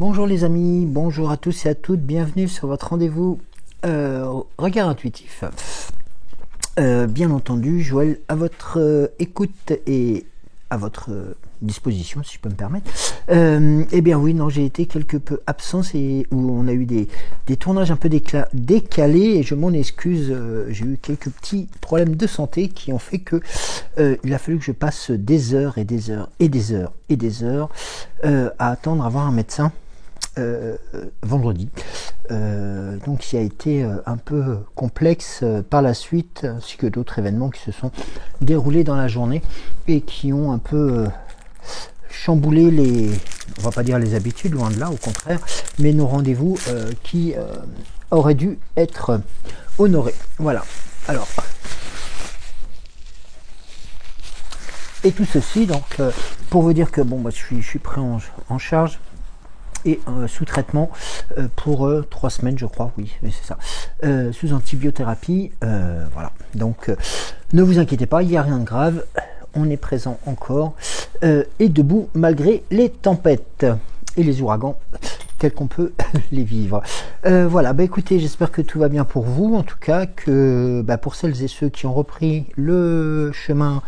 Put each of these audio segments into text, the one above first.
Bonjour les amis, bonjour à tous et à toutes, bienvenue sur votre rendez-vous regard intuitif. Bien entendu, Joël à votre écoute et à votre disposition, si je peux me permettre. Eh bien oui, non, j'ai été quelque peu absent, où on a eu des tournages un peu décalés et je m'en excuse. J'ai eu quelques petits problèmes de santé qui ont fait que il a fallu que je passe des heures et des heures et des heures et des heures à attendre à voir un médecin. Vendredi, donc qui a été un peu complexe par la suite, ainsi que d'autres événements qui se sont déroulés dans la journée et qui ont un peu chamboulé on va pas dire les habitudes, loin de là, au contraire, mais nos rendez-vous qui auraient dû être honorés. Voilà. Alors, et tout ceci, donc, pour vous dire que bon, je suis pris en charge. Et sous traitement pour 3 semaines, je crois, oui, c'est ça, sous antibiothérapie, voilà, donc ne vous inquiétez pas, il n'y a rien de grave, on est présent encore, et debout malgré les tempêtes et les ouragans tels qu'on peut les vivre. Voilà, écoutez, j'espère que tout va bien pour vous, en tout cas, que pour celles et ceux qui ont repris le chemin,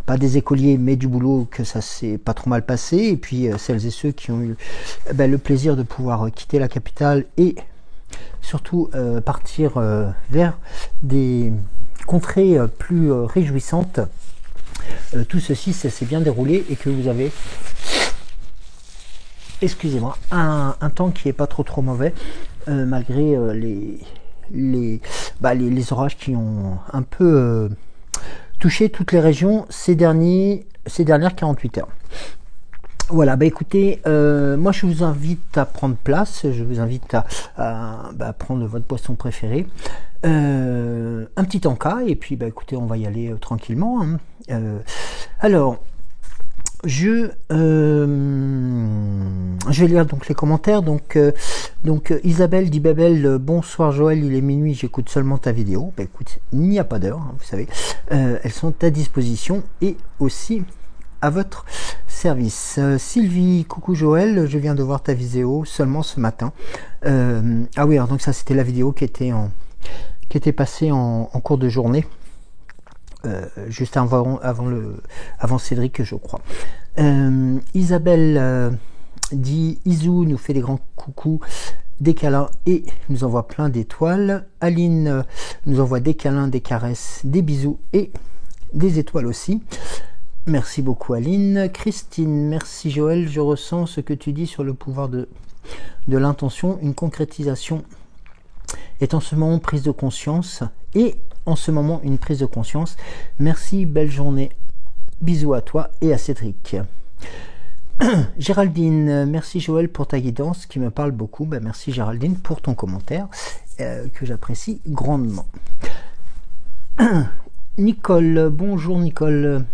pas des écoliers mais du boulot, que ça s'est pas trop mal passé, et puis celles et ceux qui ont eu le plaisir de pouvoir quitter la capitale et surtout partir vers des contrées plus réjouissantes, tout ceci ça s'est bien déroulé et que vous avez, excusez-moi, un temps qui est pas trop mauvais, malgré les orages qui ont un peu toucher toutes les régions ces dernières 48 heures. Voilà, écoutez, moi je vous invite à prendre place, je vous invite à prendre votre boisson préférée, un petit encas, et puis écoutez, on va y aller tranquillement. Alors, je vais lire donc les commentaires. Donc Isabelle dit Babel, bonsoir Joël, il est minuit, j'écoute seulement ta vidéo. Écoute, il n'y a pas d'heure, vous savez, elles sont à disposition et aussi à votre service. Sylvie, coucou Joël, je viens de voir ta vidéo seulement ce matin. Ah oui, alors donc ça c'était la vidéo qui était passée en cours de journée. Juste avant Cédric, je crois. Isabelle dit Isou nous fait des grands coucous, des câlins et nous envoie plein d'étoiles. Aline nous envoie des câlins, des caresses, des bisous et des étoiles aussi. Merci beaucoup Aline. Christine, merci Joël, je ressens ce que tu dis sur le pouvoir de l'intention, une concrétisation est en ce moment prise de conscience et en ce moment une prise de conscience. Merci, belle journée, bisous à toi et à Cédric. Géraldine, merci Joël pour ta guidance qui me parle beaucoup. Merci Géraldine pour ton commentaire que j'apprécie grandement. Nicole, bonjour Nicole.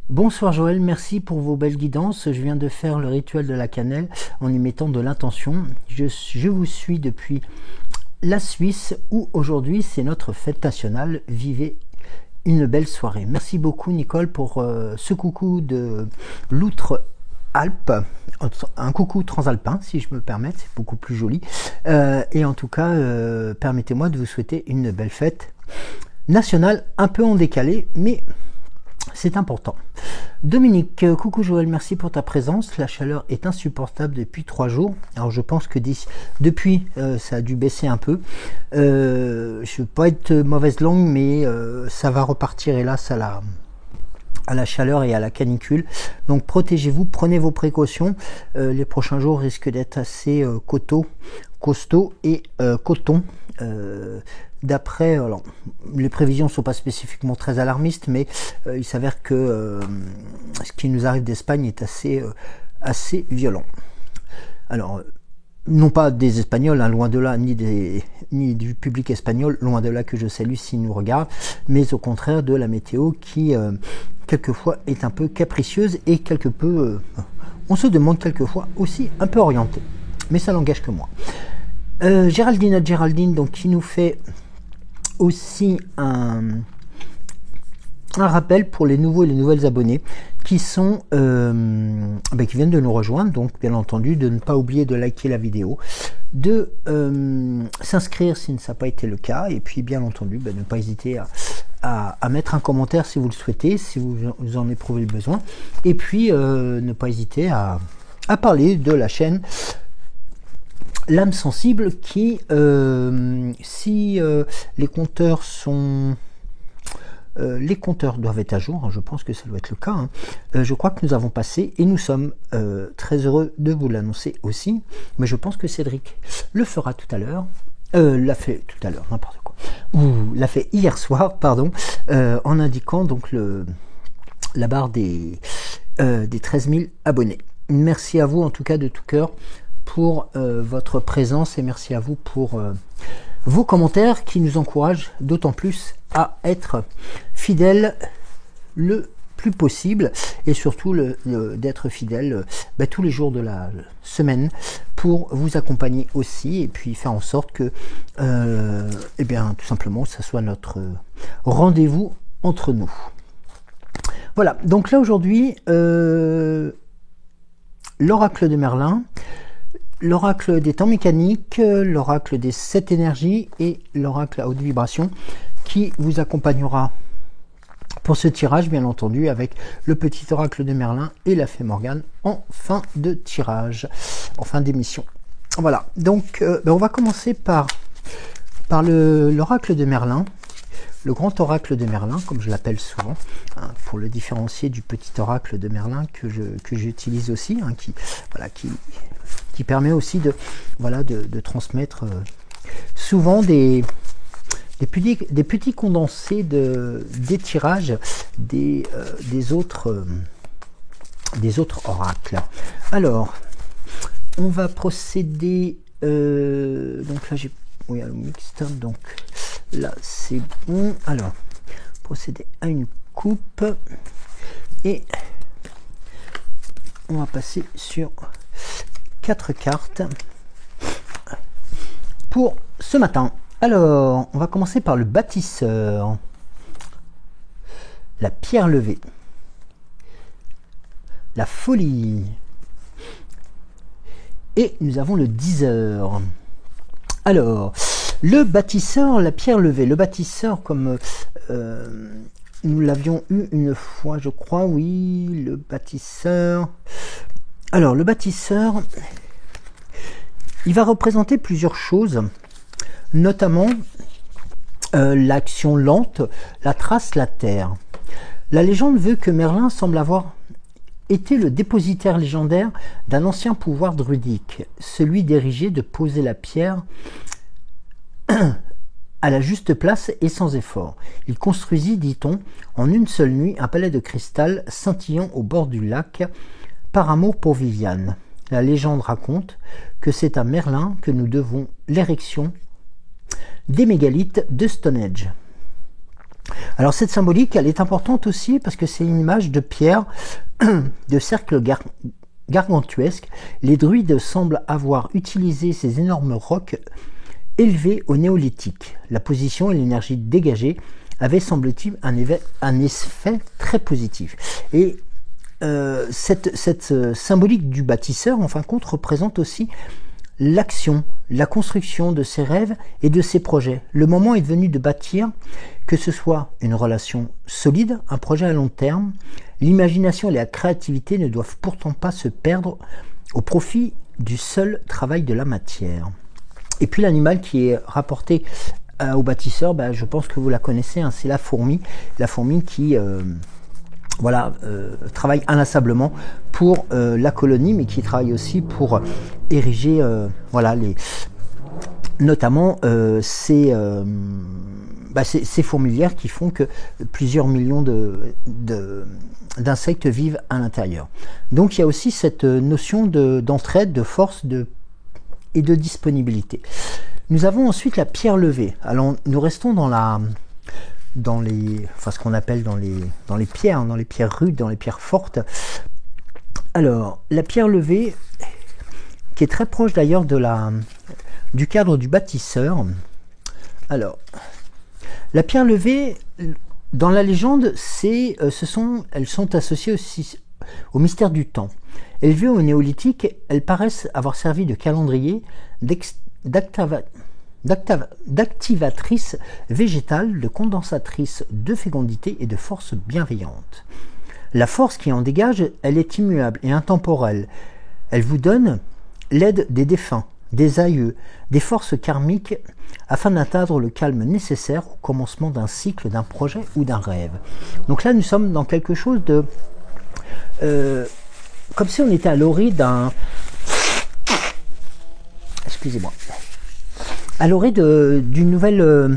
Bonsoir Joël, merci pour vos belles guidances. Je viens de faire le rituel de la cannelle en y mettant de l'intention. Je vous suis depuis la Suisse où aujourd'hui c'est notre fête nationale. Vivez une belle soirée. Merci beaucoup Nicole pour ce coucou de l'Outre-Alpes, un coucou transalpin si je me permets, c'est beaucoup plus joli. Et en tout cas, permettez-moi de vous souhaiter une belle fête nationale, un peu en décalé, mais c'est important. Dominique, coucou Joël, merci pour ta présence. La chaleur est insupportable depuis 3 jours. Alors je pense que depuis ça a dû baisser un peu. Je ne veux pas être mauvaise langue, mais ça va repartir hélas à la chaleur et à la canicule. Donc protégez-vous, prenez vos précautions. Les prochains jours risquent d'être assez costaud et coton. D'après, alors, les prévisions ne sont pas spécifiquement très alarmistes, mais il s'avère que ce qui nous arrive d'Espagne est assez violent. Alors, non pas des Espagnols, hein, loin de là, ni du public espagnol, loin de là que je salue s'ils nous regardent, mais au contraire de la météo qui, quelquefois, est un peu capricieuse et quelque peu, on se demande quelquefois aussi un peu orienté. Mais ça n'engage que moi. Géraldine, donc, qui nous fait aussi un un rappel pour les nouveaux et les nouvelles abonnés qui sont qui viennent de nous rejoindre, donc bien entendu de ne pas oublier de liker la vidéo, de s'inscrire si ça n'a pas été le cas, et puis bien entendu ne pas hésiter à mettre un commentaire si vous le souhaitez, si vous en éprouvez le besoin, et puis ne pas hésiter à parler de la chaîne L'âme sensible qui, si les compteurs sont... les compteurs doivent être à jour, hein, je pense que ça doit être le cas. Hein. Je crois que nous avons passé, et nous sommes très heureux de vous l'annoncer aussi, mais je pense que Cédric le fera tout à l'heure, l'a fait tout à l'heure, n'importe quoi, ou l'a fait hier soir, pardon, en indiquant donc la barre des 13 000 abonnés. Merci à vous en tout cas de tout cœur pour votre présence, et merci à vous pour vos commentaires qui nous encouragent d'autant plus à être fidèles le plus possible, et surtout d'être fidèles tous les jours de la semaine pour vous accompagner aussi, et puis faire en sorte que tout simplement ça soit notre rendez-vous entre nous. Voilà, donc là aujourd'hui l'oracle de Merlin, l'oracle des temps mécaniques, l'oracle des 7 énergies et l'oracle à haute vibration qui vous accompagnera pour ce tirage, bien entendu, avec le petit oracle de Merlin et la fée Morgane en fin de tirage, en fin d'émission. Voilà, donc on va commencer par l'oracle de Merlin, le grand oracle de Merlin, comme je l'appelle souvent, hein, pour le différencier du petit oracle de Merlin que j'utilise aussi, hein, qui permet aussi de transmettre souvent des petits condensés des tirages des autres oracles. Alors, on va procéder, donc là j'ai le mixte, donc là c'est bon. Alors, procéder à une coupe et on va passer sur 4 cartes pour ce matin. Alors, on va commencer par le bâtisseur, la pierre levée, la folie, et nous avons le 10h. Alors, le bâtisseur, la pierre levée, le bâtisseur, comme nous l'avions eu une fois, je crois, oui, le bâtisseur. Alors, le bâtisseur, il va représenter plusieurs choses, notamment l'action lente, la trace, la terre. La légende veut que Merlin semble avoir été le dépositaire légendaire d'un ancien pouvoir druidique, celui d'ériger, de poser la pierre à la juste place et sans effort. Il construisit, dit-on, en une seule nuit, un palais de cristal scintillant au bord du lac, par amour pour Viviane. La légende raconte que c'est à Merlin que nous devons l'érection des mégalithes de Stonehenge. Alors cette symbolique, elle est importante aussi parce que c'est une image de pierre, de cercle gargantuesque. Les druides semblent avoir utilisé ces énormes rocs élevés au néolithique. La position et l'énergie dégagée avaient, semble-t-il, un effet très positif. Et cette symbolique du bâtisseur, en fin de compte, représente aussi l'action, la construction de ses rêves et de ses projets. Le moment est venu de bâtir, que ce soit une relation solide, un projet à long terme. L'imagination et la créativité ne doivent pourtant pas se perdre au profit du seul travail de la matière. Et puis l'animal qui est rapporté au bâtisseur, je pense que vous la connaissez, hein, c'est la fourmi qui travaille inlassablement pour la colonie, mais qui travaille aussi pour ériger notamment ces fourmilières qui font que plusieurs millions d'insectes vivent à l'intérieur. Donc il y a aussi cette notion d'entraide, de force et de disponibilité. Nous avons ensuite la pierre levée. Alors nous restons ce qu'on appelle dans les pierres rudes, dans les pierres fortes. Alors, la pierre levée, qui est très proche d'ailleurs du cadre du bâtisseur. Alors, la pierre levée, Dans la légende, elles sont associées aussi au mystère du temps. Élevées au néolithique, elles paraissent avoir servi de calendrier, d'activatrice végétale, de condensatrice de fécondité et de force bienveillante. La force qui en dégage, elle est immuable et intemporelle. Elle vous donne l'aide des défunts, des aïeux, des forces karmiques, afin d'atteindre le calme nécessaire au commencement d'un cycle, d'un projet ou d'un rêve. Donc là, nous sommes dans quelque chose de... comme si on était à l'orée d'un... Excusez-moi. À l'orée d'une nouvelle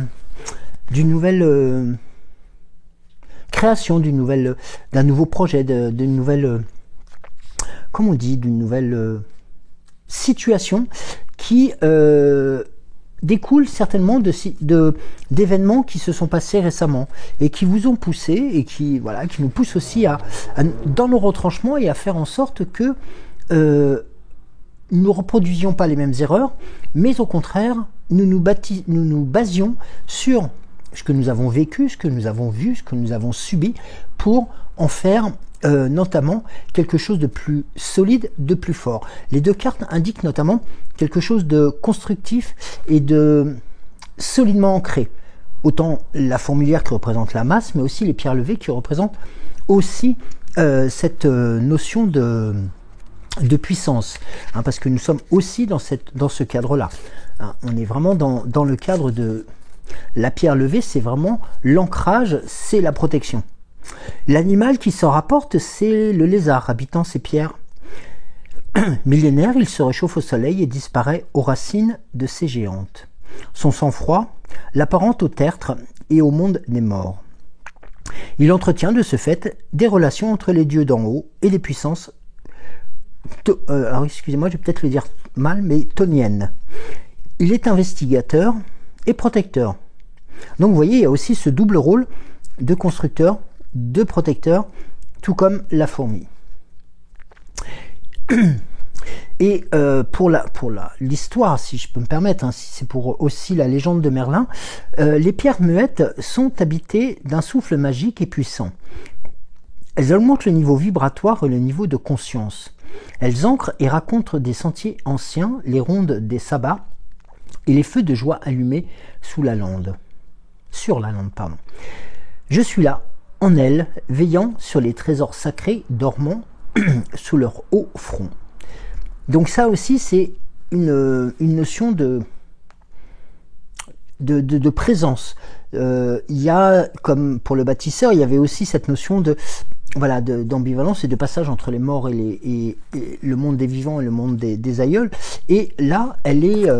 création, d'un nouveau projet, d'une nouvelle... comment on dit, d'une nouvelle situation qui découle certainement d'événements qui se sont passés récemment et qui vous ont poussé et qui nous poussent aussi dans nos retranchements et à faire en sorte que nous ne reproduisions pas les mêmes erreurs, mais au contraire, nous nous basions sur ce que nous avons vécu, ce que nous avons vu, ce que nous avons subi, pour en faire notamment quelque chose de plus solide, de plus fort. Les deux cartes indiquent notamment quelque chose de constructif et de solidement ancré. Autant la fourmilière qui représente la masse, mais aussi les pierres levées qui représentent aussi cette notion de puissance, hein, parce que nous sommes aussi dans ce cadre-là. Hein, on est vraiment dans le cadre de la pierre levée, c'est vraiment l'ancrage, c'est la protection. L'animal qui s'en rapporte, c'est le lézard, habitant ces pierres millénaires. Il se réchauffe au soleil et disparaît aux racines de ces géantes. Son sang-froid l'apparente au tertre et au monde des morts. Il entretient de ce fait des relations entre les dieux d'en haut et les puissances, alors excusez-moi, je vais peut-être le dire mal, mais toniennes. Il est investigateur et protecteur. Donc vous voyez, il y a aussi ce double rôle de constructeur, de protecteur, tout comme la fourmi. Et pour l'histoire, si je peux me permettre, hein, si c'est pour aussi la légende de Merlin, les pierres muettes sont habitées d'un souffle magique et puissant. Elles augmentent le niveau vibratoire et le niveau de conscience. Elles ancrent et racontent des sentiers anciens, les rondes des sabbats et les feux de joie allumés sur la lande. Je suis là, en elles, veillant sur les trésors sacrés dormant sous leur haut front. Donc ça aussi, c'est une notion de présence. Il y a, comme pour le bâtisseur, il y avait aussi cette notion d'ambivalence et de passage entre les morts et le monde des vivants et le monde des aïeuls. Et là, elle est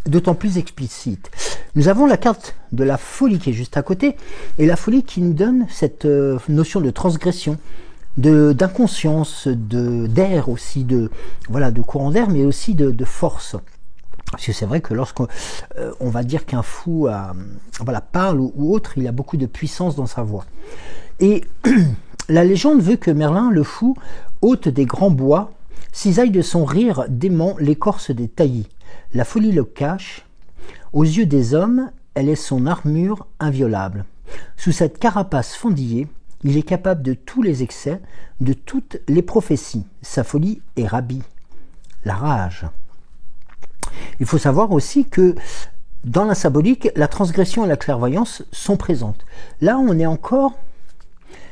d'autant plus explicite. Nous avons la carte de la folie qui est juste à côté, et la folie qui nous donne cette notion de transgression, d'inconscience, d'air aussi, de courant d'air, mais aussi de force. Parce que c'est vrai que lorsqu'on va dire qu'un fou parle ou autre, il a beaucoup de puissance dans sa voix. Et la légende veut que Merlin, le fou, hôte des grands bois, cisaille de son rire dément l'écorce des taillis. La folie le cache. Aux yeux des hommes, elle est son armure inviolable. Sous cette carapace fendillée, il est capable de tous les excès, de toutes les prophéties. Sa folie est ravie. La rage. Il faut savoir aussi que dans la symbolique, la transgression et la clairvoyance sont présentes. Là, on est encore...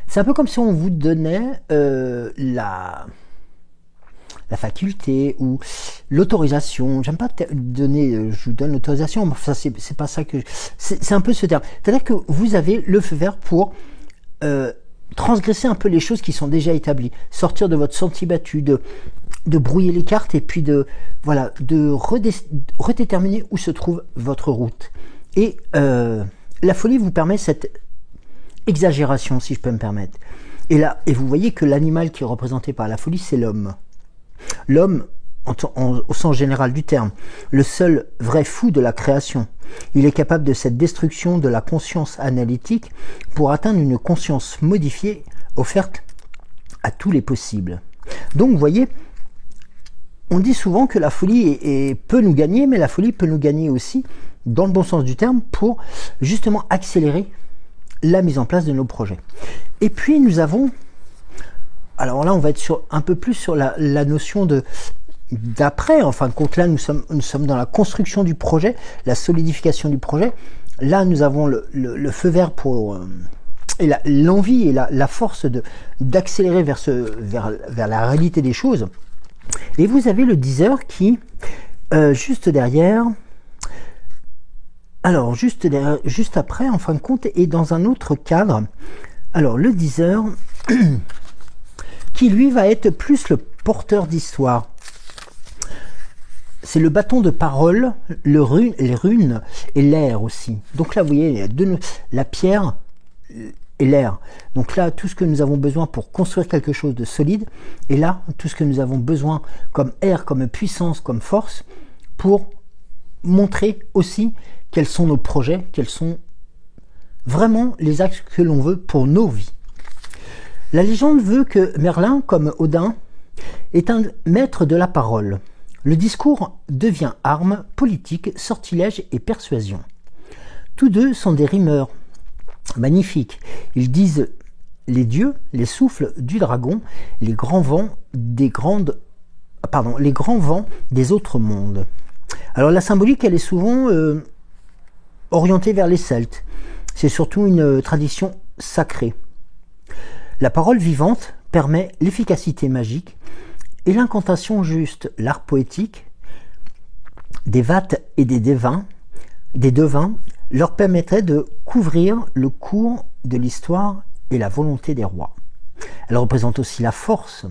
C'est un peu comme si on vous donnait la faculté ou l'autorisation. J'aime pas donner, je vous donne l'autorisation, mais ça c'est pas ça que... C'est un peu ce terme. C'est-à-dire que vous avez le feu vert pour transgresser un peu les choses qui sont déjà établies, sortir de votre sentier battu, de brouiller les cartes et puis de redéterminer où se trouve votre route. Et la folie vous permet cette exagération, si je peux me permettre. Et vous voyez que l'animal qui est représenté par la folie, c'est l'homme. L'homme, au sens général du terme, le seul vrai fou de la création. Il est capable de cette destruction de la conscience analytique pour atteindre une conscience modifiée offerte à tous les possibles. Donc, vous voyez, on dit souvent que la folie peut nous gagner, mais la folie peut nous gagner aussi, dans le bon sens du terme, pour justement accélérer la mise en place de nos projets. Et puis nous avons, alors là on va être un peu plus sur la notion d'après. En fin de compte, là nous sommes dans la construction du projet, la solidification du projet. Là nous avons le feu vert pour et l'envie et la force d'accélérer vers la réalité des choses. Et vous avez le 10h qui juste derrière. Alors, juste après, en fin de compte, est dans un autre cadre. Alors, le 10h, qui lui va être plus le porteur d'histoire. C'est le bâton de parole, les runes et l'air aussi. Donc là, vous voyez, il y a la pierre et l'air. Donc là, tout ce que nous avons besoin pour construire quelque chose de solide. Et là, tout ce que nous avons besoin comme air, comme puissance, comme force, pour montrer aussi quels sont nos projets, quels sont vraiment les axes que l'on veut pour nos vies. La légende veut que Merlin, comme Odin, est un maître de la parole. Le discours devient arme, politique, sortilège et persuasion. Tous deux sont des rimeurs magnifiques. Ils disent les dieux, les souffles du dragon, les grands vents des autres mondes. Alors la symbolique, elle est souvent orientée vers les Celtes. C'est surtout une tradition sacrée. La parole vivante permet l'efficacité magique et l'incantation juste, l'art poétique, des vates et des devins leur permettrait de couvrir le cours de l'histoire et la volonté des rois. Elle représente aussi la force.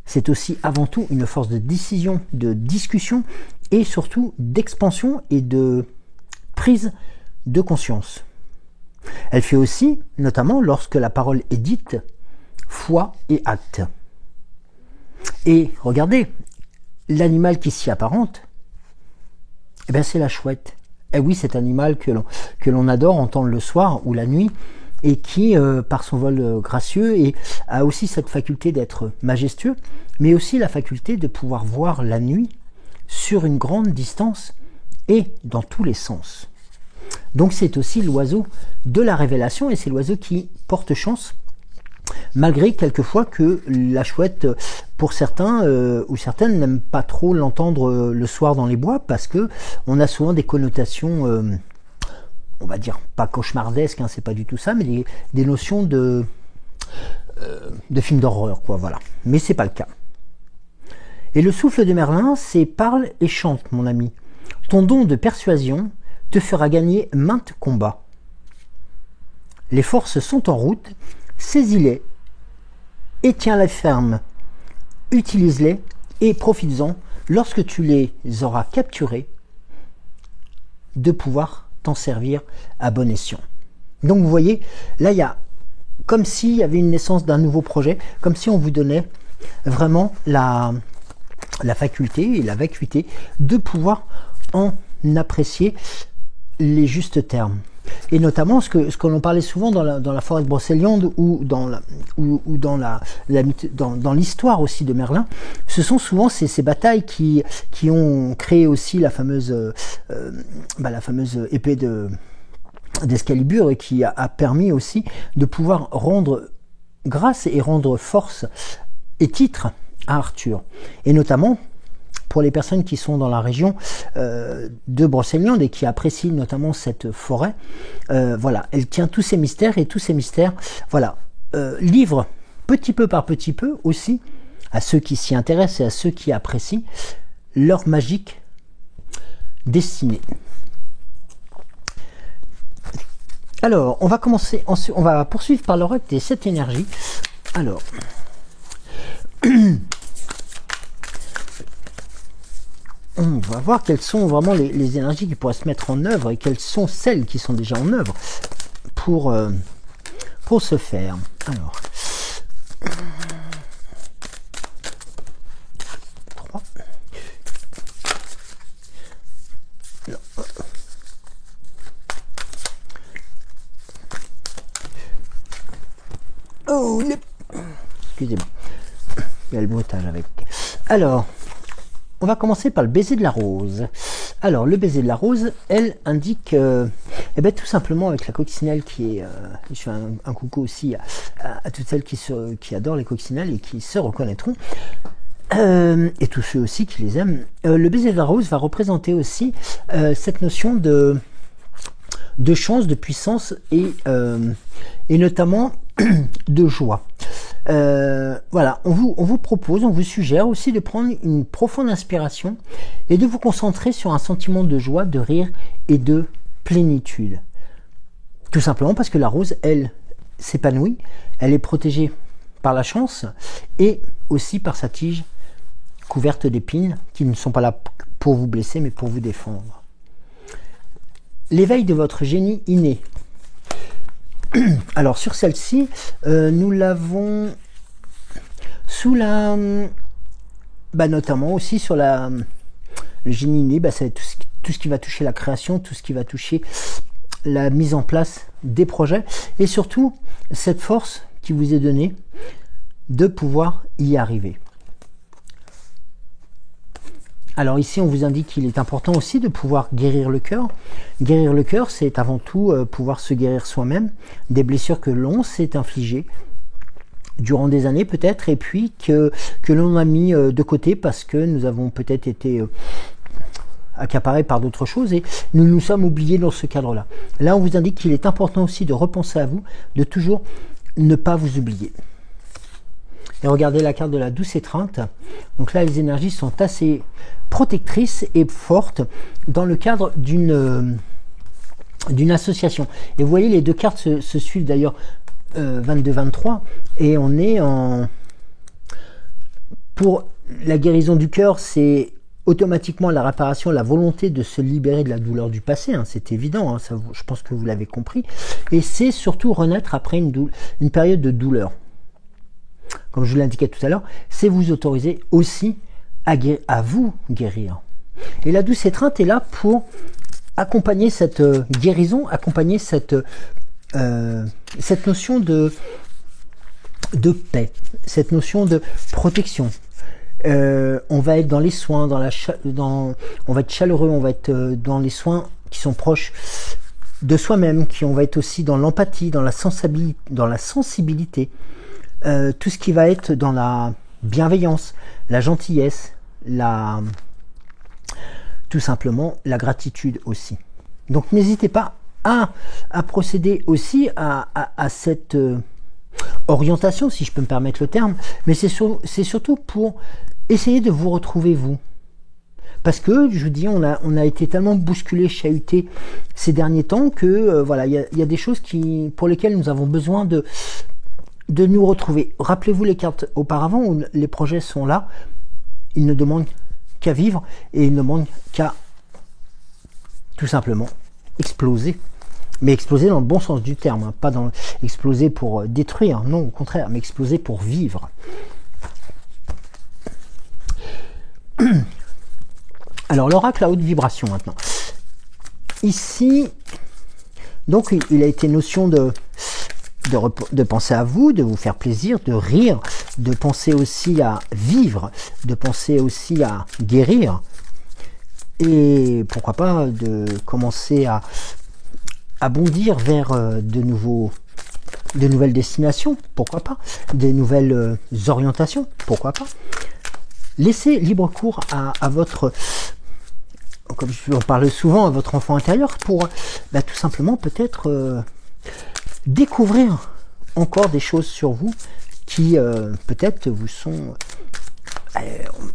C'est aussi avant tout une force de décision, de discussion et surtout d'expansion et de prise de conscience. Elle fait aussi, notamment lorsque la parole est dite, foi et acte. Et regardez, l'animal qui s'y apparente, eh bien c'est la chouette. Et oui, cet animal que l'on adore entendre le soir ou la nuit, et qui, par son vol gracieux, a aussi cette faculté d'être majestueux, mais aussi la faculté de pouvoir voir la nuit sur une grande distance et dans tous les sens. Donc c'est aussi l'oiseau de la révélation, et c'est l'oiseau qui porte chance, malgré quelquefois que la chouette, pour certains ou certaines, n'aiment pas trop l'entendre le soir dans les bois, parce que on a souvent des connotations, on va dire pas cauchemardesques, hein, c'est pas du tout ça, mais des notions de films d'horreur, quoi, voilà. Mais c'est pas le cas. Et le souffle de Merlin, c'est parle et chante, mon ami. Ton don de persuasion te fera gagner maintes combats. Les forces sont en route, saisis-les et tiens-les fermes. Utilise-les et profites-en lorsque tu les auras capturés de pouvoir t'en servir à bon escient. Donc vous voyez, là il y a comme s'il y avait une naissance d'un nouveau projet, comme si on vous donnait vraiment la faculté et la vacuité de pouvoir en apprécier les justes termes. Et notamment ce que l'on parlait souvent dans la forêt de Brocéliande ou dans l'histoire aussi de Merlin, ce sont souvent ces batailles qui ont créé aussi la fameuse épée d'Excalibur, et qui a permis aussi de pouvoir rendre grâce et rendre force et titre à Arthur. Et notamment pour les personnes qui sont dans la région de Brocéliande et qui apprécient notamment cette forêt, voilà, elle tient tous ces mystères, et tous ces mystères, voilà, livrent petit peu par petit peu aussi à ceux qui s'y intéressent et à ceux qui apprécient leur magique destinée. Alors, on va commencer, ensuite, on va poursuivre par l'oracle des 7 énergies. Alors, on va voir quelles sont vraiment les énergies qui pourraient se mettre en œuvre, et quelles sont celles qui sont déjà en œuvre pour ce faire. Alors, 3. Oh, excusez-moi, il y a le bruitage avec. Alors, on va commencer par le baiser de la rose. Alors, le baiser de la rose, elle indique, eh ben, tout simplement avec la coccinelle qui est, je fais un coucou aussi à toutes celles qui adorent les coccinelles et qui se reconnaîtront, et tous ceux aussi qui les aiment. Le baiser de la rose va représenter aussi cette notion de chance, de puissance et notamment de joie. Voilà, on vous propose, on vous suggère aussi de prendre une profonde inspiration et de vous concentrer sur un sentiment de joie, de rire et de plénitude. Tout simplement parce que la rose, elle, s'épanouit, elle est protégée par la chance et aussi par sa tige couverte d'épines qui ne sont pas là pour vous blesser mais pour vous défendre. L'éveil de votre génie inné. Alors sur celle-ci, nous l'avons sous la, notamment aussi sur le génie inné, ça va être tout ce qui va toucher la création, tout ce qui va toucher la mise en place des projets et surtout cette force qui vous est donnée de pouvoir y arriver. Alors ici, on vous indique qu'il est important aussi de pouvoir guérir le cœur. Guérir le cœur, c'est avant tout pouvoir se guérir soi-même des blessures que l'on s'est infligées durant des années peut-être, et puis que l'on a mis de côté parce que nous avons peut-être été accaparés par d'autres choses et nous nous sommes oubliés dans ce cadre-là. Là, on vous indique qu'il est important aussi de repenser à vous, de toujours ne pas vous oublier. Et regardez la carte de la douce étreinte. Donc là, les énergies sont assez protectrices et fortes dans le cadre d'une association. Et vous voyez, les deux cartes se suivent d'ailleurs 22-23. Et on est en... Pour la guérison du cœur, c'est automatiquement la réparation, la volonté de se libérer de la douleur du passé. C'est évident, ça, je pense que vous l'avez compris. Et c'est surtout renaître après une période de douleur. Comme je vous l'indiquais tout à l'heure, c'est vous autoriser aussi à vous guérir. Et la douce étreinte est là pour accompagner cette guérison, accompagner cette notion de paix, cette notion de protection. On va être dans les soins, on va être chaleureux, on va être dans les soins qui sont proches de soi-même, on va être aussi dans l'empathie, dans la sensibilité. Tout ce qui va être dans la bienveillance, la gentillesse, tout simplement la gratitude aussi. Donc n'hésitez pas à procéder aussi à cette orientation, si je peux me permettre le terme, mais c'est surtout pour essayer de vous retrouver vous. Parce que, je vous dis, on a été tellement bousculé, chahuté ces derniers temps que voilà, il y a des choses pour lesquelles nous avons besoin de nous retrouver. Rappelez-vous les cartes auparavant où les projets sont là, ils ne demandent qu'à vivre et ils ne demandent qu'à tout simplement exploser. Mais exploser dans le bon sens du terme, pas dans exploser pour détruire, non, au contraire, mais exploser pour vivre. Alors l'oracle à haute vibration maintenant. Ici, donc il a été notion de penser à vous, de vous faire plaisir, de rire, de penser aussi à vivre, de penser aussi à guérir, et pourquoi pas de commencer à bondir vers de nouvelles destinations, pourquoi pas, des nouvelles orientations, pourquoi pas. Laissez libre cours à votre, comme je en parle souvent, à votre enfant intérieur pour tout simplement peut-être découvrir encore des choses sur vous qui peut-être vous sont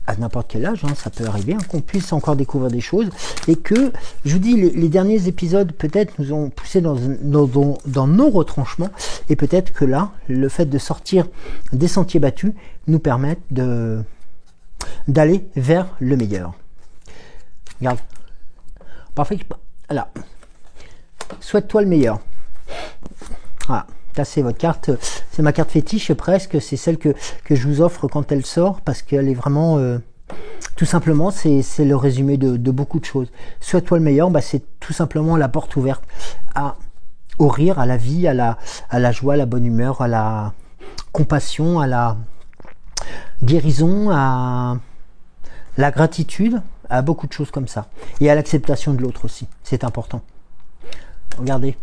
à n'importe quel âge, ça peut arriver, qu'on puisse encore découvrir des choses et que, je vous dis, les derniers épisodes peut-être nous ont poussé dans nos retranchements et peut-être que là, le fait de sortir des sentiers battus nous permet d'aller vers le meilleur. Regarde, parfait. Voilà. Souhaite-toi le meilleur. Voilà, ça c'est votre carte, c'est ma carte fétiche presque, c'est celle que je vous offre quand elle sort parce qu'elle est vraiment, tout simplement, c'est le résumé de beaucoup de choses. Souhaite-toi le meilleur, c'est tout simplement la porte ouverte au rire, à la vie, à la joie, à la bonne humeur, à la compassion, à la guérison, à la gratitude, à beaucoup de choses comme ça. Et à l'acceptation de l'autre aussi, c'est important. Regardez.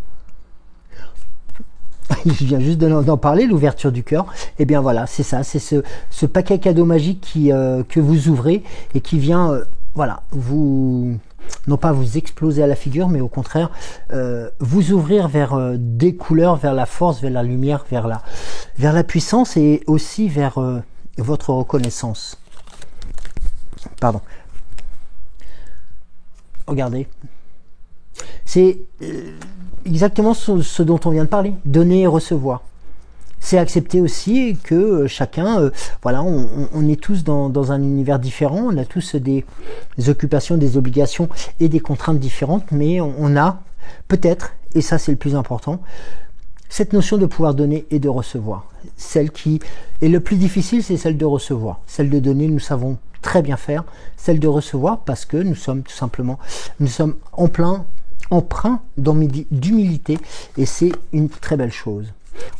Je viens juste d'en parler, l'ouverture du cœur. Et bien voilà, c'est ça, c'est ce paquet cadeau magique que vous ouvrez et qui vient, voilà, vous, non pas vous exploser à la figure, mais au contraire, vous ouvrir vers des couleurs, vers la force, vers la lumière, vers la puissance et aussi vers votre reconnaissance. Pardon. Regardez. C'est exactement ce dont on vient de parler, donner et recevoir. C'est accepter aussi que chacun, voilà, on est tous dans un univers différent, on a tous des occupations, des obligations et des contraintes différentes, mais on a peut-être, et ça c'est le plus important, cette notion de pouvoir donner et de recevoir. Celle qui est le plus difficile, c'est celle de recevoir. Celle de donner, nous savons très bien faire. Celle de recevoir, parce que nous sommes tout simplement, nous sommes empreints d'humilité, et c'est une très belle chose.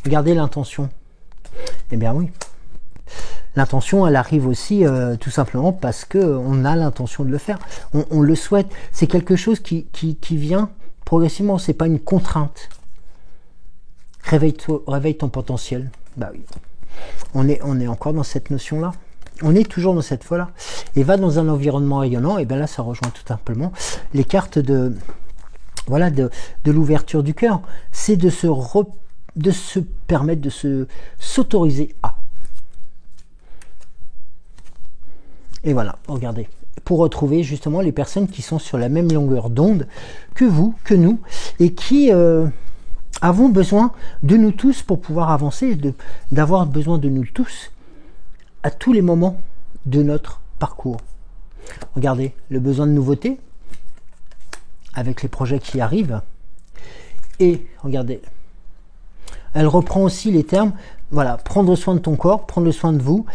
Regardez l'intention. Eh bien oui, l'intention, elle arrive aussi tout simplement parce qu'on a l'intention de le faire. On le souhaite. C'est quelque chose qui vient progressivement. C'est pas une contrainte. Réveille ton potentiel. Bah oui. On est encore dans cette notion-là. On est toujours dans cette foi-là. Et va dans un environnement rayonnant. Et bien là, ça rejoint tout simplement les cartes de l'ouverture du cœur. C'est de se permettre de s'autoriser à. Et voilà, regardez. Pour retrouver justement les personnes qui sont sur la même longueur d'onde que vous, que nous, et qui avons besoin de nous tous pour pouvoir avancer, d'avoir besoin de nous tous à tous les moments de notre parcours. Regardez, le besoin de nouveauté, avec les projets qui arrivent, et regardez, elle reprend aussi les termes, voilà, prendre soin de ton corps, prendre soin de vous,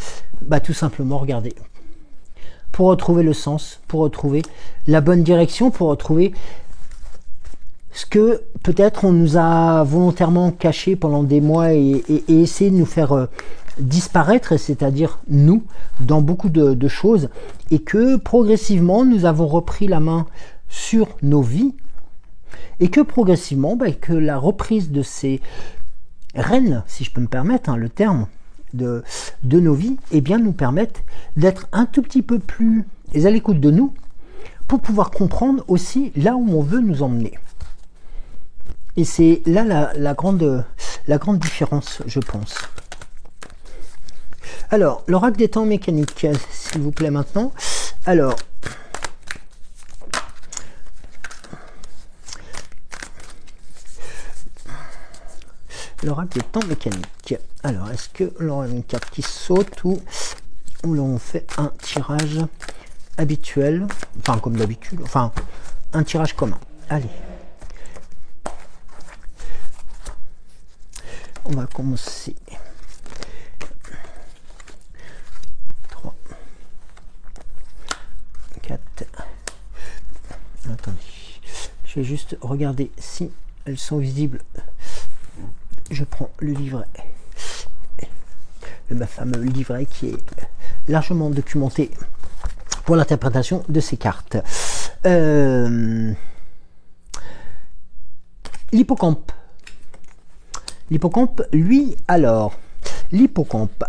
bah tout simplement, regardez, pour retrouver le sens, pour retrouver la bonne direction, pour retrouver ce que peut-être on nous a volontairement caché pendant des mois et essayé de nous faire disparaître, c'est-à-dire nous, dans beaucoup de choses, et que progressivement nous avons repris la main sur nos vies, et que progressivement, bah, que la reprise de ces rênes, si je peux me permettre le terme, de nos vies, eh bien, nous permettent d'être un tout petit peu plus à l'écoute de nous, pour pouvoir comprendre aussi là où on veut nous emmener. Et c'est là la grande différence, je pense. Alors, l'oracle des temps mécaniques, s'il vous plaît maintenant. Alors, l'oracle des temps mécaniques. Alors, est-ce que l'on a une carte qui saute ou l'on fait un tirage habituel, enfin comme d'habitude, enfin un tirage commun. Allez. On va commencer. 3, 4. Attendez. Je vais juste regarder si elles sont visibles. Je prends le livret. Le fameux livret qui est largement documenté pour l'interprétation de ces cartes. L'hippocampe. L'hippocampe, lui, l'hippocampe,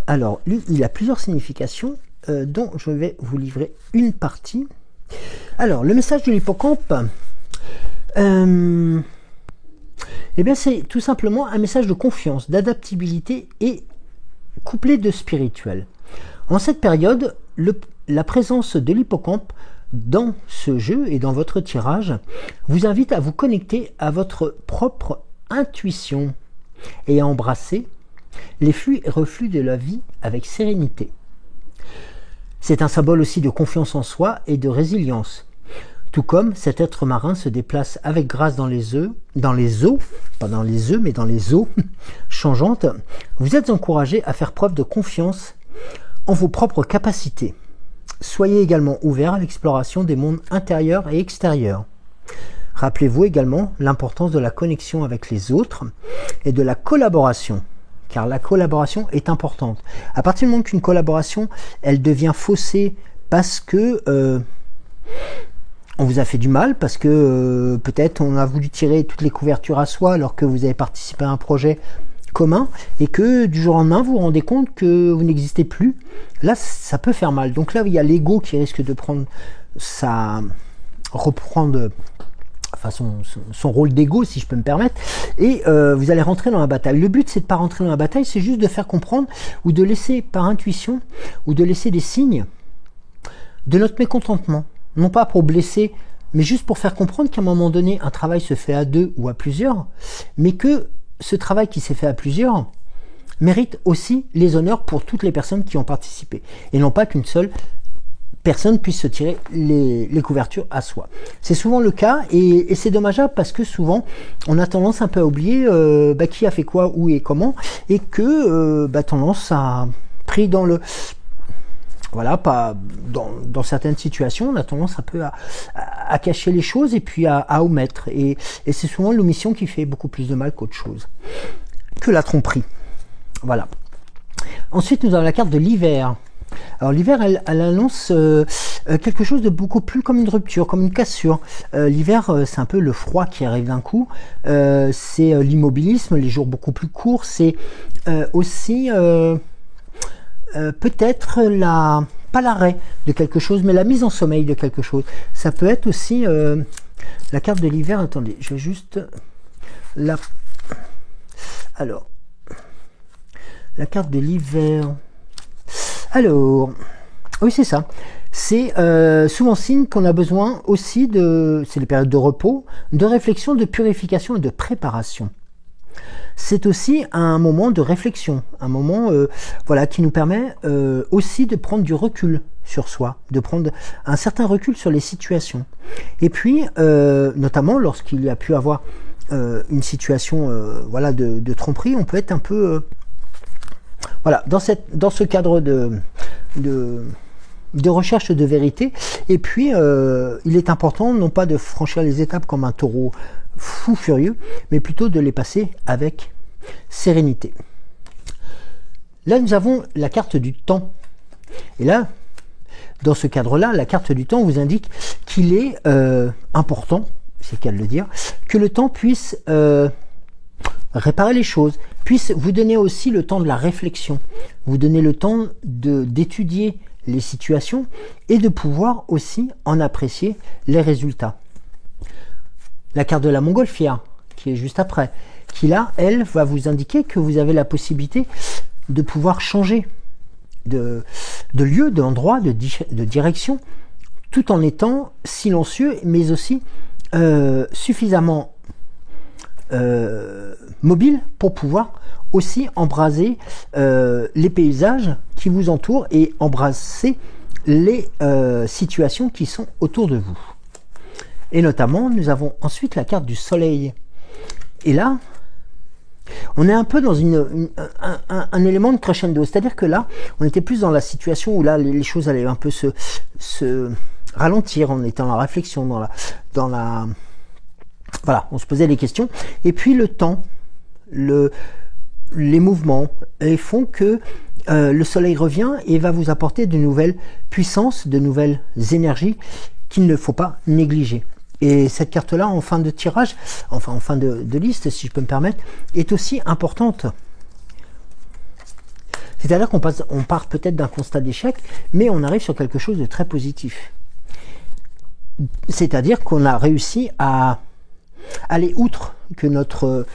lui, il a plusieurs significations dont je vais vous livrer une partie. Alors, le message de l'hippocampe, eh bien, c'est tout simplement un message de confiance, d'adaptabilité et couplé de spirituel. En cette période, la présence de l'hippocampe dans ce jeu et dans votre tirage vous invite à vous connecter à votre propre intuition et à embrasser les flux et reflux de la vie avec sérénité. C'est un symbole aussi de confiance en soi et de résilience. Tout comme cet être marin se déplace avec grâce dans les eaux, pas dans les œufs, mais dans les eaux changeantes, vous êtes encouragé à faire preuve de confiance en vos propres capacités. Soyez également ouvert à l'exploration des mondes intérieurs et extérieurs. Rappelez-vous également l'importance de la connexion avec les autres et de la collaboration, car la collaboration est importante. À partir du moment qu'une collaboration, elle devient faussée parce que on vous a fait du mal parce que peut-être on a voulu tirer toutes les couvertures à soi alors que vous avez participé à un projet commun et que du jour au lendemain vous vous rendez compte que vous n'existez plus. Là, ça peut faire mal. Donc là, il y a l'ego qui risque de reprendre son rôle d'ego, si je peux me permettre, et vous allez rentrer dans la bataille. Le but, c'est de ne pas rentrer dans la bataille, c'est juste de faire comprendre ou de laisser par intuition ou de laisser des signes de notre mécontentement. Non pas pour blesser, mais juste pour faire comprendre qu'à un moment donné, un travail se fait à deux ou à plusieurs, mais que ce travail qui s'est fait à plusieurs mérite aussi les honneurs pour toutes les personnes qui ont participé, et non pas qu'une seule personne puisse se tirer les couvertures à soi. C'est souvent le cas, et c'est dommageable parce que souvent on a tendance un peu à oublier qui a fait quoi, où et comment, et que tendance à pris dans le... Voilà, pas dans certaines situations, on a tendance un peu à cacher les choses et puis à omettre. Et c'est souvent l'omission qui fait beaucoup plus de mal qu'autre chose, que la tromperie. Voilà. Ensuite, nous avons la carte de l'hiver. Alors l'hiver, elle annonce quelque chose de beaucoup plus comme une rupture, comme une cassure. L'hiver, c'est un peu le froid qui arrive d'un coup. C'est l'immobilisme, les jours beaucoup plus courts. C'est aussi... peut-être pas l'arrêt de quelque chose, mais la mise en sommeil de quelque chose. Ça peut être aussi la carte de l'hiver. Attendez, je vais juste alors la carte de l'hiver. Alors oui, c'est ça. C'est souvent signe qu'on a besoin aussi c'est les périodes de repos, de réflexion, de purification et de préparation. C'est aussi un moment de réflexion, un moment qui nous permet aussi de prendre du recul sur soi, de prendre un certain recul sur les situations. Et puis, notamment lorsqu'il y a pu avoir une situation de tromperie, on peut être un peu dans ce cadre de recherche de vérité. Et puis, il est important non pas de franchir les étapes comme un taureau fou furieux, mais plutôt de les passer avec sérénité. Là, nous avons la carte du temps. Et là, dans ce cadre-là, la carte du temps vous indique qu'il est important, c'est le cas de le dire, que le temps puisse réparer les choses, puisse vous donner aussi le temps de la réflexion, vous donner le temps d'étudier les situations et de pouvoir aussi en apprécier les résultats. La carte de la montgolfière, qui est juste après, qui là, elle, va vous indiquer que vous avez la possibilité de pouvoir changer de lieu, d'endroit, de direction, tout en étant silencieux, mais aussi suffisamment mobile pour pouvoir aussi embraser les paysages qui vous entourent et embrasser les situations qui sont autour de vous. Et notamment, nous avons ensuite la carte du soleil. Et là, on est un peu dans un élément de crescendo. C'est-à-dire que là, on était plus dans la situation où là, les choses allaient un peu se ralentir. On était dans la réflexion, voilà, on se posait des questions. Et puis le temps, les mouvements font que le soleil revient et va vous apporter de nouvelles puissances, de nouvelles énergies qu'il ne faut pas négliger. Et cette carte-là, en fin de tirage, enfin en fin de liste, si je peux me permettre, est aussi importante. C'est-à-dire qu'on part peut-être d'un constat d'échec, mais on arrive sur quelque chose de très positif. C'est-à-dire qu'on a réussi à aller outre que notre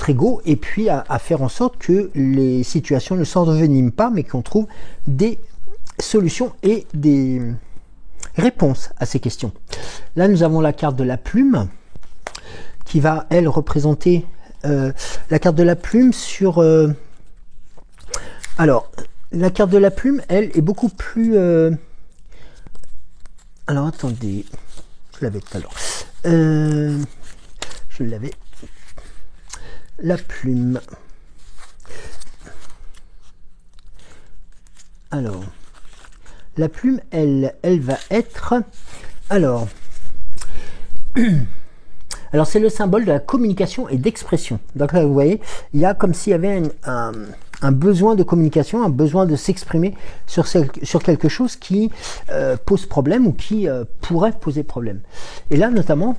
ego, et puis à faire en sorte que les situations ne s'enveniment pas, mais qu'on trouve des solutions et des réponses à ces questions. Là, nous avons la carte de la plume qui va, elle, représenter la carte de la plume sur... alors, la carte de la plume, elle, est beaucoup plus... alors, attendez. Je l'avais tout à l'heure. Je l'avais. La plume. Alors... la plume, elle va être... Alors c'est le symbole de la communication et d'expression. Donc là, vous voyez, il y a comme s'il y avait un besoin de communication, un besoin de s'exprimer sur quelque chose qui pose problème ou qui pourrait poser problème. Et là, notamment,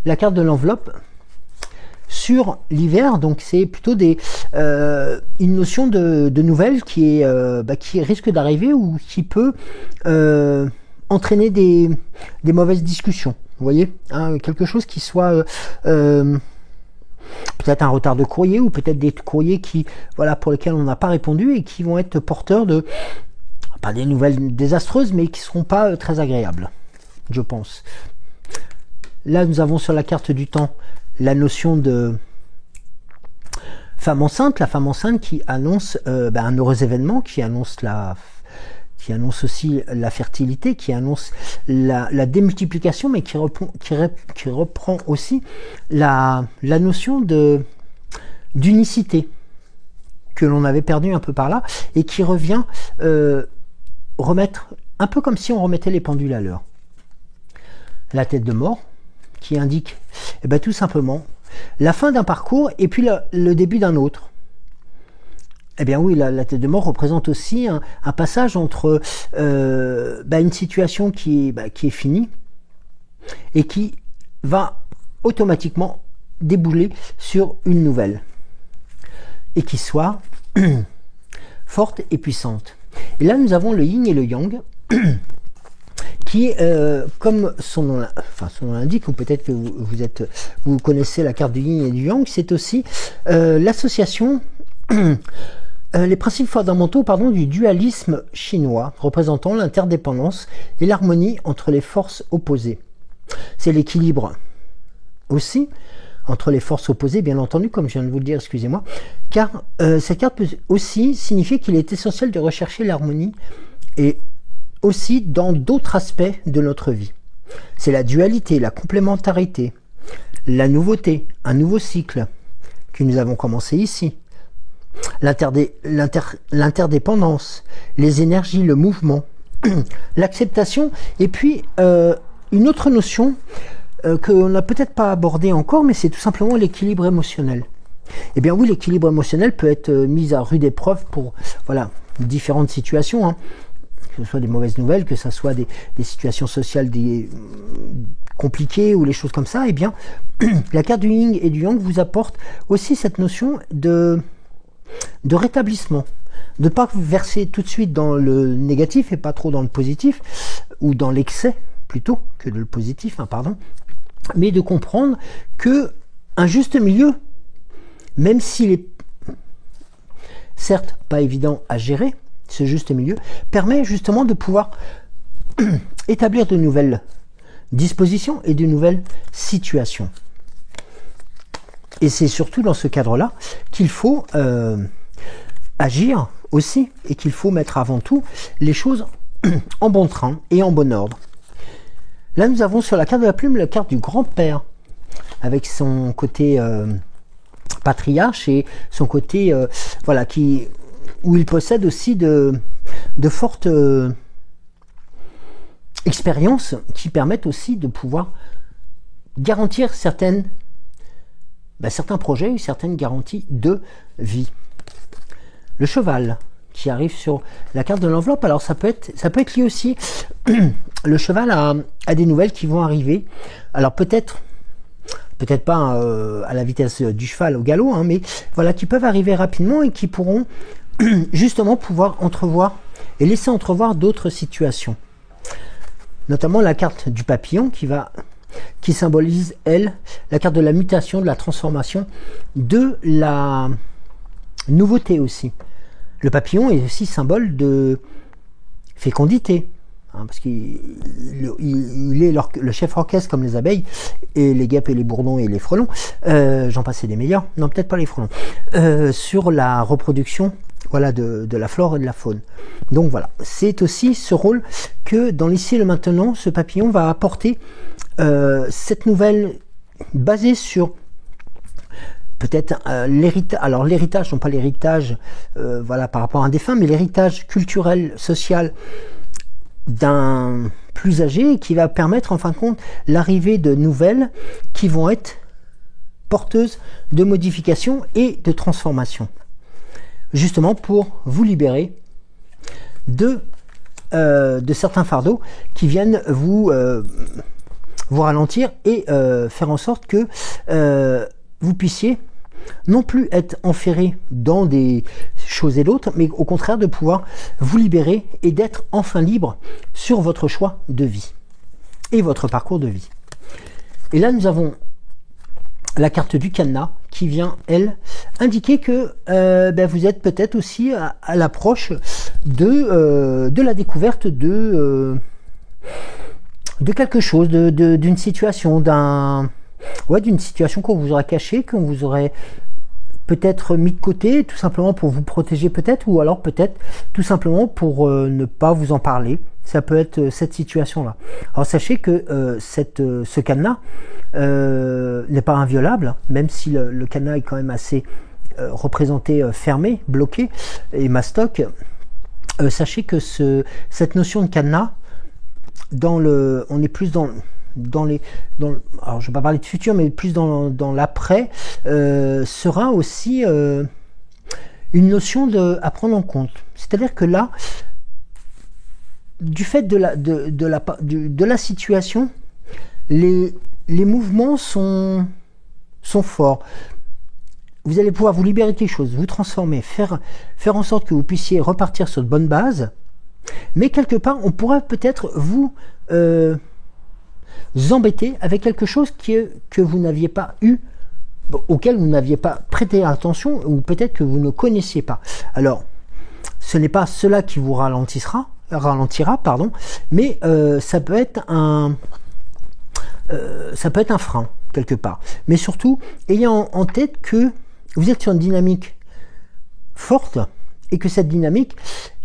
la carte de l'enveloppe sur l'hiver, donc c'est plutôt une notion de nouvelle qui risque d'arriver ou qui peut entraîner des mauvaises discussions. Vous voyez, hein, quelque chose qui soit peut-être un retard de courrier ou peut-être des courriers pour lesquels on n'a pas répondu et qui vont être porteurs de, pas des nouvelles désastreuses, mais qui ne seront pas très agréables, je pense. Là, nous avons sur la carte du temps la notion de femme enceinte, la femme enceinte qui annonce un heureux événement, qui annonce aussi la fertilité, qui annonce la démultiplication, mais qui reprend aussi la notion d'unicité que l'on avait perdu un peu par là, et qui revient remettre, un peu comme si on remettait les pendules à l'heure. La tête de mort, qui indique tout simplement la fin d'un parcours et puis le début d'un autre. Eh bien oui, la tête de mort représente aussi un passage entre une situation qui est finie et qui va automatiquement débouler sur une nouvelle et qui soit forte et puissante. Et là, nous avons le yin et le yang qui, comme son nom l'indique, ou peut-être que vous connaissez la carte du yin et du yang, c'est aussi l'association, les principes fondamentaux du dualisme chinois, représentant l'interdépendance et l'harmonie entre les forces opposées. C'est l'équilibre aussi entre les forces opposées, bien entendu, comme je viens de vous le dire, excusez-moi, car cette carte peut aussi signifier qu'il est essentiel de rechercher l'harmonie et aussi dans d'autres aspects de notre vie. C'est la dualité, la complémentarité, la nouveauté, un nouveau cycle que nous avons commencé ici, l'interdépendance, les énergies, le mouvement, l'acceptation, et puis une autre notion qu'on n'a peut-être pas abordée encore, mais c'est tout simplement l'équilibre émotionnel. Eh bien oui, l'équilibre émotionnel peut être mis à rude épreuve pour différentes situations, hein. Que ce soit des mauvaises nouvelles, que ce soit des situations sociales compliquées ou les choses comme ça. Eh bien, la carte du yin et du yang vous apporte aussi cette notion de rétablissement, de ne pas verser tout de suite dans le négatif et pas trop dans le positif, ou dans l'excès plutôt que de le positif, mais de comprendre que un juste milieu, même s'il est certes pas évident à gérer, ce juste milieu permet justement de pouvoir établir de nouvelles dispositions et de nouvelles situations. Et c'est surtout dans ce cadre-là qu'il faut agir aussi, et qu'il faut mettre avant tout les choses en bon train et en bon ordre. Là, nous avons sur la carte de la plume la carte du grand-père, avec son côté patriarche et son côté où il possède aussi de fortes expériences qui permettent aussi de pouvoir garantir certains projets ou certaines garanties de vie. Le cheval qui arrive sur la carte de l'enveloppe, alors ça peut être lié aussi le cheval à des nouvelles qui vont arriver. Alors peut-être pas à la vitesse du cheval au galop, mais qui peuvent arriver rapidement et qui pourront justement pouvoir entrevoir et laisser entrevoir d'autres situations, notamment la carte du papillon qui symbolise la carte de la mutation, de la transformation, de la nouveauté aussi. Le papillon est aussi symbole de fécondité, parce qu'il est le chef orchestre comme les abeilles et les guêpes et les bourdons et les frelons, j'en passais des meilleurs, non peut-être pas les frelons, sur la reproduction de la flore et de la faune. Donc voilà, c'est aussi ce rôle que dans l'ici et le maintenant, ce papillon va apporter cette nouvelle basée sur peut-être l'héritage, alors l'héritage, non pas l'héritage par rapport à un défunt, mais l'héritage culturel, social d'un plus âgé, qui va permettre en fin de compte l'arrivée de nouvelles qui vont être porteuses de modifications et de transformations. justement pour vous libérer de certains fardeaux qui viennent vous ralentir et faire en sorte que vous puissiez non plus être enferré dans des choses et d'autres, mais au contraire de pouvoir vous libérer et d'être enfin libre sur votre choix de vie et votre parcours de vie. Et là, nous avons la carte du cadenas qui vient, elle, indiquer que vous êtes peut-être aussi à l'approche de la découverte de quelque chose, d'une situation, d'une situation qu'on vous aura cachée, qu'on vous aurait peut-être mis de côté, tout simplement pour vous protéger peut-être, ou alors peut-être tout simplement pour ne pas vous en parler. Ça peut être cette situation-là. Alors sachez que ce cadenas n'est pas inviolable, même si le cadenas est quand même assez représenté fermé, bloqué et mastoc. Sachez que cette notion de cadenas, on est plus alors je vais pas parler de futur, mais plus dans l'après, sera aussi une notion à prendre en compte. C'est-à-dire que là, du fait de la situation, les mouvements sont forts. Vous allez pouvoir vous libérer de quelque chose, vous transformer, faire en sorte que vous puissiez repartir sur de bonnes bases, mais quelque part, on pourra peut-être vous embêter avec quelque chose que vous n'aviez pas eu, auquel vous n'aviez pas prêté attention, ou peut-être que vous ne connaissiez pas. Alors, ce n'est pas cela qui vous ralentira, mais ça peut être un frein quelque part. Mais surtout, ayez en tête que vous êtes sur une dynamique forte et que cette dynamique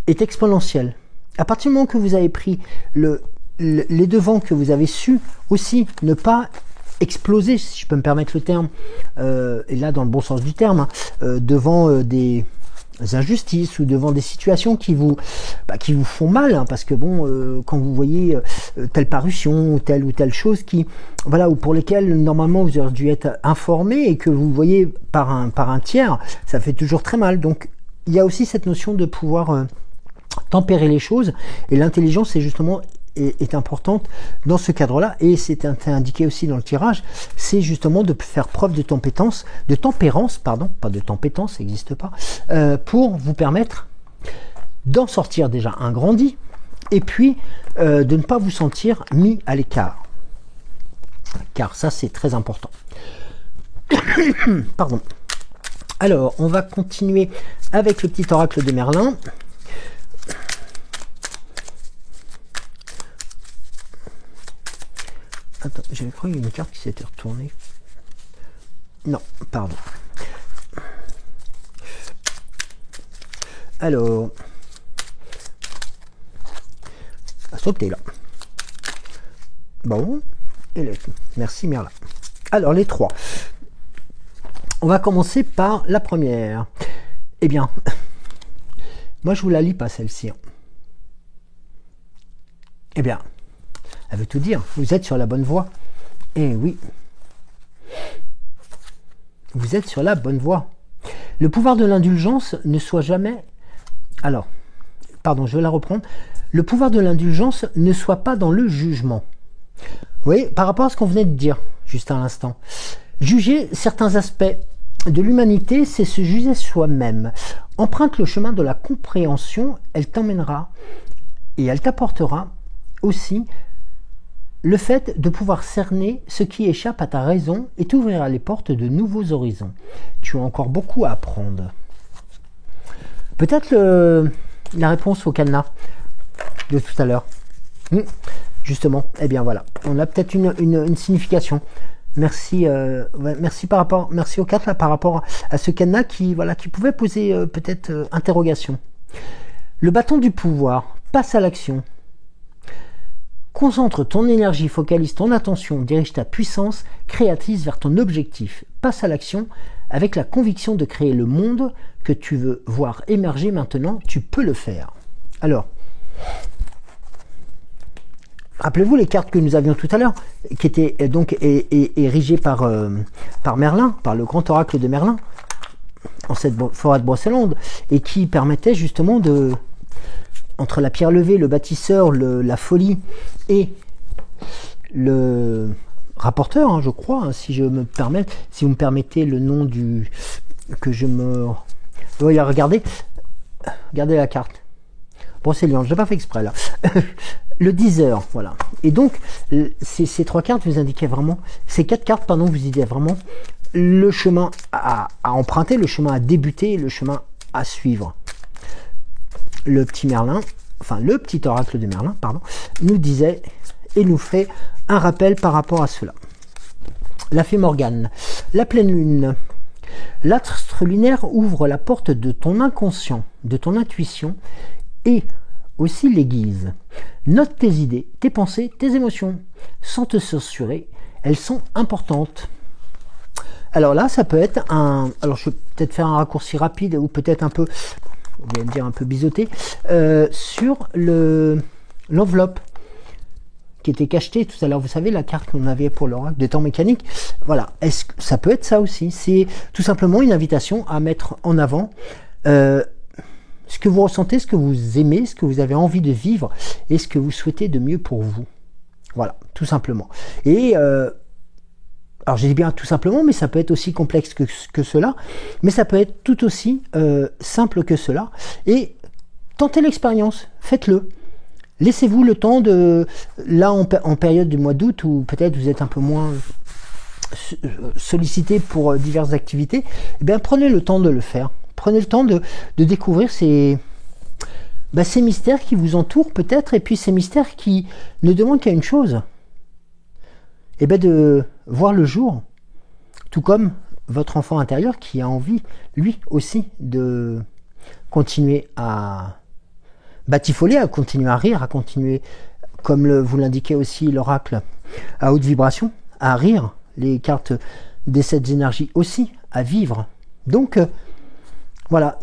est exponentielle. À partir du moment que vous avez pris les devants, que vous avez su aussi ne pas exploser, si je peux me permettre le terme, et là dans le bon sens du terme, devant des injustices ou devant des situations qui vous font mal, hein, parce que bon, quand vous voyez telle parution ou telle chose ou pour lesquelles normalement vous auriez dû être informé et que vous voyez par un tiers, ça fait toujours très mal. Donc il y a aussi cette notion de pouvoir tempérer les choses, et l'intelligence est importante dans ce cadre-là, et c'est indiqué aussi dans le tirage, c'est justement de faire preuve de tempérance, pas de tempétence, ça n'existe pas, pour vous permettre d'en sortir déjà grandi, et puis de ne pas vous sentir mis à l'écart, car ça c'est très important. Pardon. Alors, on va continuer avec le petit oracle de Merlin. Attends, j'avais cru qu'il y a une carte qui s'était retournée. Non, pardon. Alors, à sauter là. Bon, et merci Merlin. Alors, les trois. On va commencer par la première. Eh bien, moi je vous la lis pas celle-ci. Eh bien, elle veut tout dire. Vous êtes sur la bonne voie. Eh oui. Vous êtes sur la bonne voie. Le pouvoir de l'indulgence ne soit jamais... Alors, pardon, je vais la reprendre. Le pouvoir de l'indulgence ne soit pas dans le jugement. Vous voyez, par rapport à ce qu'on venait de dire, juste à l'instant. Juger certains aspects de l'humanité, c'est se juger soi-même. Emprunte le chemin de la compréhension, elle t'emmènera et elle t'apportera aussi le fait de pouvoir cerner ce qui échappe à ta raison et t'ouvrira les portes de nouveaux horizons. Tu as encore beaucoup à apprendre. Peut-être la réponse au cadenas de tout à l'heure. Justement, eh bien voilà, on a peut-être une signification. Merci, merci aux cartes là, par rapport à ce cadenas qui pouvait poser peut-être interrogation. Le bâton du pouvoir, passe à l'action. Concentre ton énergie, focalise ton attention, dirige ta puissance créatrice vers ton objectif. Passe à l'action avec la conviction de créer le monde que tu veux voir émerger maintenant. Tu peux le faire. Alors, rappelez-vous les cartes que nous avions tout à l'heure, qui étaient donc érigées par Merlin, par le grand oracle de Merlin. en cette forêt de Brocéliande, et qui permettait justement de, entre la pierre levée, le bâtisseur, la folie et le rapporteur, hein, je crois, hein, si vous me permettez le nom du que je me... Oui, regardez la carte. Brocéliande, je l'ai pas fait exprès là. Le 10h, voilà. Et donc, ces 3 cartes vous indiquaient vraiment, ces 4 cartes, pardon, vous indiquaient vraiment le chemin à emprunter, le chemin à débuter, le chemin à suivre. Le petit Merlin, enfin le petit oracle de Merlin, pardon, nous disait et nous fait un rappel par rapport à cela. La fée Morgane, la pleine lune. L'astre lunaire ouvre la porte de ton inconscient, de ton intuition et aussi l'aiguise. Note tes idées, tes pensées, tes émotions. Sans te censurer, elles sont importantes. Alors là, ça peut être un... Alors je vais peut-être faire un raccourci rapide ou peut-être un peu, on vient de dire un peu biseauté, sur l'enveloppe qui était cachetée tout à l'heure. Vous savez, la carte qu'on avait pour l'oracle de temps mécanique. Voilà, ça peut être ça aussi. C'est tout simplement une invitation à mettre en avant ce que vous ressentez, ce que vous aimez, ce que vous avez envie de vivre et ce que vous souhaitez de mieux pour vous. Voilà, tout simplement. Et alors j'ai dit bien tout simplement, mais ça peut être aussi complexe que cela, mais ça peut être tout aussi simple que cela. Et tentez l'expérience, faites-le. Laissez-vous le temps de... Là, en période du mois d'août, où peut-être vous êtes un peu moins sollicité pour diverses activités, eh bien, prenez le temps de le faire. Prenez le temps de découvrir ces mystères qui vous entourent peut-être, et puis ces mystères qui ne demandent qu'à une chose, et bien de voir le jour, tout comme votre enfant intérieur qui a envie, lui aussi, de continuer à batifoler, à continuer à rire, à continuer, comme vous l'indiquait aussi l'oracle, à haute vibration, à rire, les cartes des 7 énergies aussi, à vivre. Donc, voilà,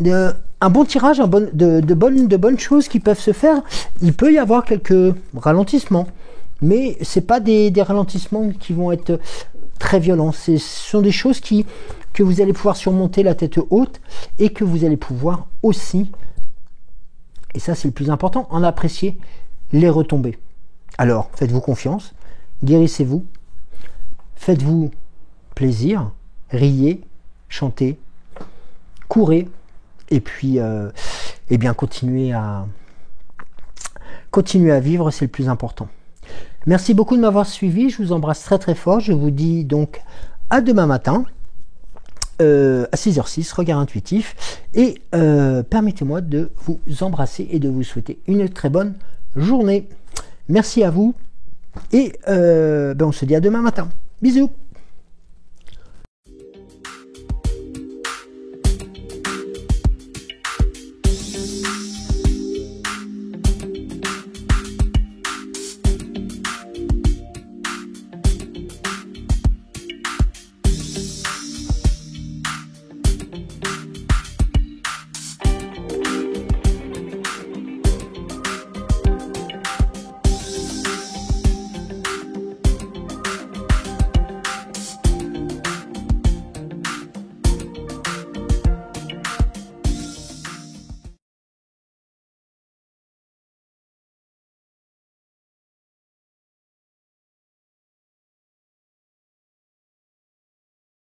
un bon tirage, de bonnes choses qui peuvent se faire. Il peut y avoir quelques ralentissements, mais c'est pas des ralentissements qui vont être très violents. Ce sont des choses que vous allez pouvoir surmonter la tête haute et que vous allez pouvoir aussi, et ça c'est le plus important, en apprécier les retombées. Alors, faites-vous confiance, guérissez-vous, faites-vous plaisir, riez, chantez, courez, et puis eh bien continuez à vivre, c'est le plus important. Merci beaucoup de m'avoir suivi, je vous embrasse très très fort, je vous dis donc à demain matin à 6h06, regard intuitif, et permettez-moi de vous embrasser et de vous souhaiter une très bonne journée. Merci à vous, et on se dit à demain matin. Bisous.